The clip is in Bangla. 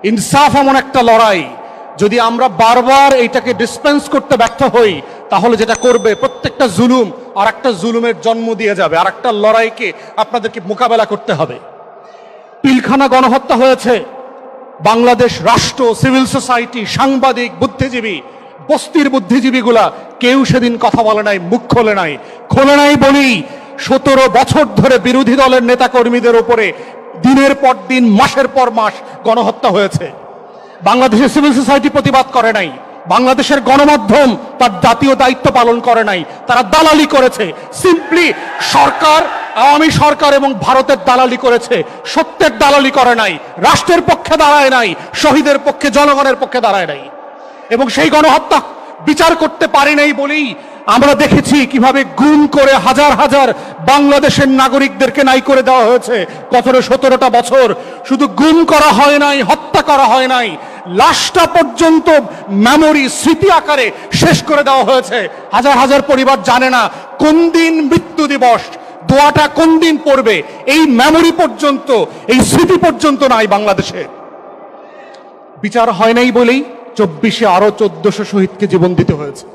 ইনসাফ এমন একটা লড়াই, যদি আমরা বারবার এইটাকে ডিসপেন্স করতে ব্যর্থ হই, তাহলে যেটা করবে প্রত্যেকটা জুলুম আর একটা জুলুমের জন্ম দিয়ে যাবে, আর একটা লড়াইকে আপনাদেরকে মোকাবেলা করতে হবে। পিলখানা গণহত্যা হয়েছে, বাংলাদেশ রাষ্ট্র, সিভিল সোসাইটি, সাংবাদিক, বুদ্ধিজীবী, বস্তির বুদ্ধিজীবীগুলা কেউ সেদিন কথা বলে নাই, মুখ খোলে নাই বলেই 17 বছর ধরে বিরোধী দলের নেতা কর্মীদের উপরে দিনের পর দিন, মাসের পর মাস গণহত্যা হয়েছে। বাংলাদেশের সিভিল সোসাইটি প্রতিবাদ করে নাই, বাংলাদেশের গণমাধ্যম তার জাতীয় দায়িত্ব পালন করে নাই, তারা দালালি করেছে। সিম্পলি সরকার, আওয়ামী সরকার এবং ভারতের দালালি করেছে, সত্যের দালালি করে নাই, রাষ্ট্রের পক্ষে দাঁড়ায় নাই, শহীদের পক্ষে, জনগণের পক্ষে দাঁড়ায় নাই। এবং সেই গণহত্যা বিচার করতে পারি নাই বলেই আমরা দেখেছি কিভাবে গুম করে হাজার হাজার বাংলাদেশের নাগরিকদেরকে নাই করে দেওয়া হয়েছে। 17টা বছর শুধু গুম করা হয় নাই, হত্যা করা হয় নাই, লাশটা পর্যন্ত মেমোরি, স্মৃতি আকারে শেষ করে দেওয়া হয়েছে। হাজার হাজার পরিবার জানে না কোন দিন মৃত্যু দিবস, দোয়াটা কোন দিন পড়বে, এই মেমোরি পর্যন্ত, এই স্মৃতি পর্যন্ত নাই বাংলাদেশে। বিচার হয় নাই বলেই 24-এ আরো 1400 শহীদকে জীবন দিতে হয়েছে।